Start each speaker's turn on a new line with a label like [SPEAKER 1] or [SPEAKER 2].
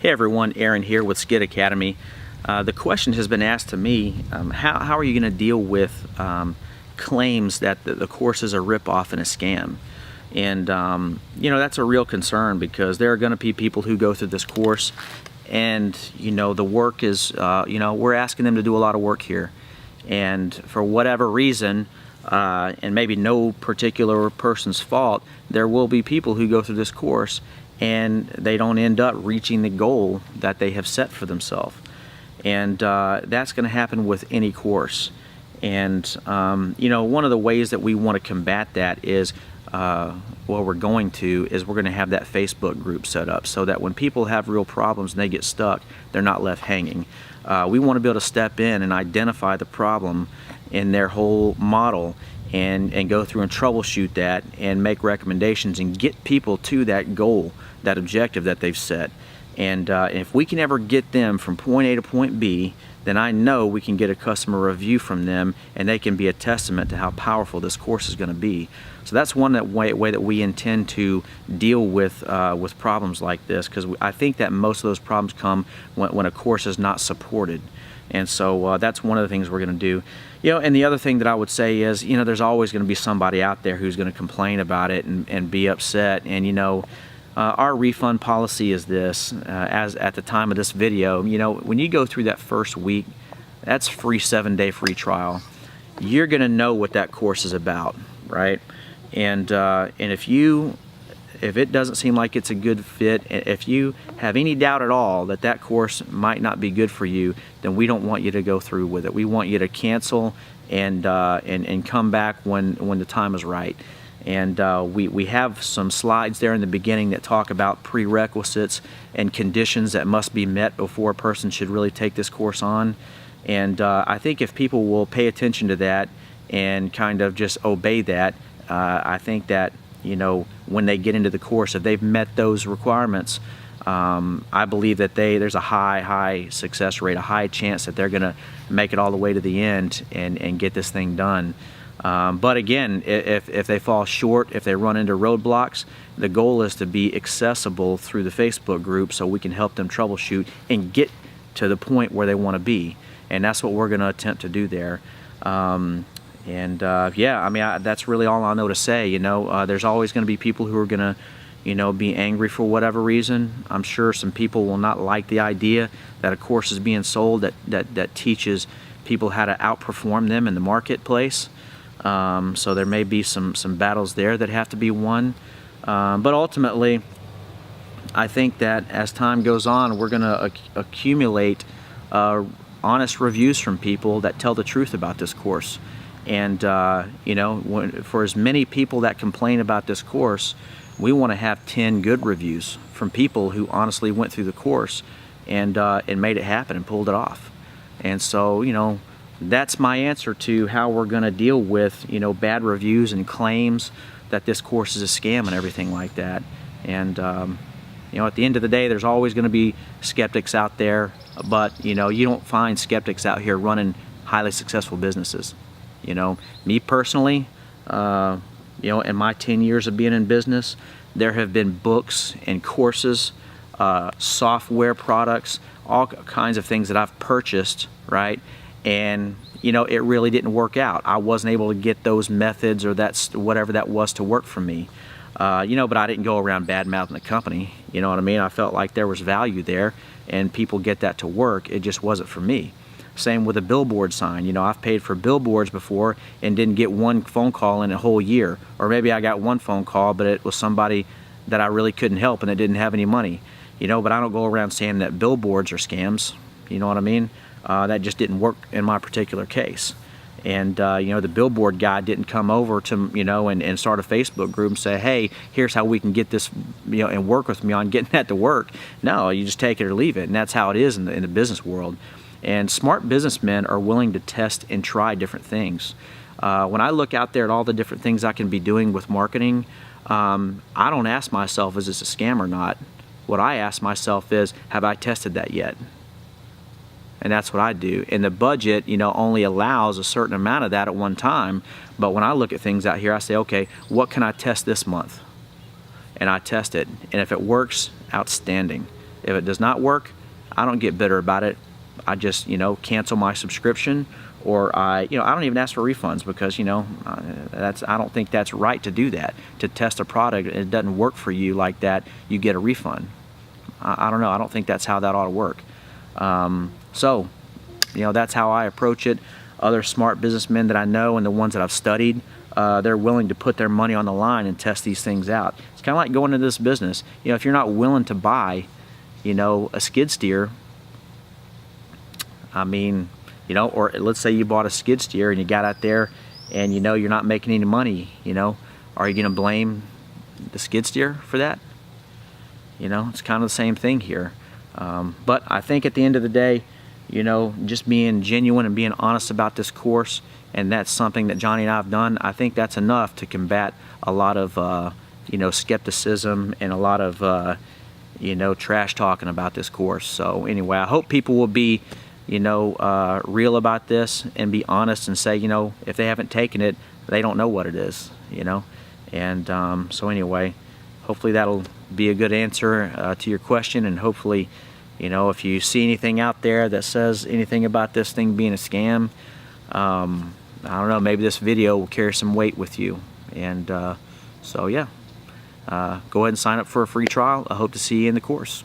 [SPEAKER 1] Hey everyone, Aaron here with Skid Academy. The question has been asked to me, how are you going to deal with claims that the course is a rip-off and a scam? And you know, that's a real concern because there are going to be people who go through this course and you know, the work is, you know, we're asking them to do a lot of work here. And for whatever reason, and maybe no particular person's fault, there will be people who go through this course and they don't end up reaching the goal that they have set for themselves. And that's going to happen with any course. And you know, one of the ways that we want to combat that is, we're going to have that Facebook group set up so that when people have real problems and they get stuck, they're not left hanging. We want to be able to step in and identify the problem in their whole model and go through and troubleshoot that and make recommendations and get people to that goal, that objective that they've set. And if we can ever get them from point A to point B, then I know we can get a customer review from them and they can be a testament to how powerful this course is going to be. So that's one way that we intend to deal with problems like this, because I think that most of those problems come when a course is not supported. And so that's one of the things we're going to do. You know, and the other thing that I would say is, you know, there's always going to be somebody out there who's going to complain about it and be upset. And you know, our refund policy is this, as at the time of this video, you know, when you go through that first week, that's free 7-day free trial. You're going to know what that course is about, right? And if it doesn't seem like it's a good fit, if you have any doubt at all that that course might not be good for you, then we don't want you to go through with it. We want you to cancel and come back when the time is right. And we have some slides there in the beginning that talk about prerequisites and conditions that must be met before a person should really take this course on. And I think if people will pay attention to that and kind of just obey that, I think that, you know, when they get into the course, if they've met those requirements, I believe that there's a high success rate, a high chance that they're going to make it all the way to the end and get this thing done. But again, if they fall short, if they run into roadblocks, the goal is to be accessible through the Facebook group so we can help them troubleshoot and get to the point where they want to be. And that's what we're going to attempt to do there. Yeah, I mean, that's really all I know to say. You know, there's always going to be people who are going to, you know, be angry for whatever reason. I'm sure some people will not like the idea that a course is being sold that teaches people how to outperform them in the marketplace. So there may be some battles there that have to be won. But ultimately, I think that as time goes on, we're going to accumulate honest reviews from people that tell the truth about this course. And you know, for as many people that complain about this course, we want to have 10 good reviews from people who honestly went through the course and made it happen and pulled it off. And so, you know, that's my answer to how we're going to deal with, you know, bad reviews and claims that this course is a scam and everything like that. And you know, at the end of the day, there's always going to be skeptics out there, but you know, you don't find skeptics out here running highly successful businesses. You know, me personally, you know, in my 10 years of being in business, there have been books and courses, software products, all kinds of things that I've purchased, right? And you know, it really didn't work out. I wasn't able to get those methods or that's whatever that was to work for me. You know, but I didn't go around bad-mouthing the company. You know what I mean? I felt like there was value there and people get that to work. It just wasn't for me. Same with a billboard sign. You know, I've paid for billboards before and didn't get one phone call in a whole year. Or maybe I got one phone call, but it was somebody that I really couldn't help and it didn't have any money. You know, but I don't go around saying that billboards are scams. You know what I mean? That just didn't work in my particular case. And you know, the billboard guy didn't come over to, you know, and start a Facebook group and say, hey, here's how we can get this, you know, and work with me on getting that to work. No, you just take it or leave it. And that's how it is in the business world. And smart businessmen are willing to test and try different things. When I look out there at all the different things I can be doing with marketing, I don't ask myself, is this a scam or not? What I ask myself is, have I tested that yet? And that's what I do. And the budget, you know, only allows a certain amount of that at one time. But when I look at things out here, I say, okay, what can I test this month? And I test it. And if it works, outstanding. If it does not work, I don't get bitter about it. I just, cancel my subscription, or I don't even ask for refunds, because, I don't think that's right to do that. To test a product and it doesn't work for you like that, you get a refund. I don't know. I don't think that's how that ought to work. So, that's how I approach it. Other smart businessmen that I know and the ones that I've studied, they're willing to put their money on the line and test these things out. It's kind of like going into this business. If you're not willing to buy, a skid steer, or let's say you bought a skid steer and you got out there and you're not making any money, are you going to blame the skid steer for that? It's kind of the same thing here. But I think at the end of the day, just being genuine and being honest about this course, and that's something that Johnny and I have done, I think that's enough to combat a lot of, skepticism and a lot of, trash talking about this course. So anyway, I hope people will be, real about this and be honest and say, if they haven't taken it, they don't know what it is, And so anyway, hopefully that'll be a good answer to your question, and hopefully, if you see anything out there that says anything about this thing being a scam, I don't know, maybe this video will carry some weight with you. And so yeah, go ahead and sign up for a free trial. I hope to see you in the course.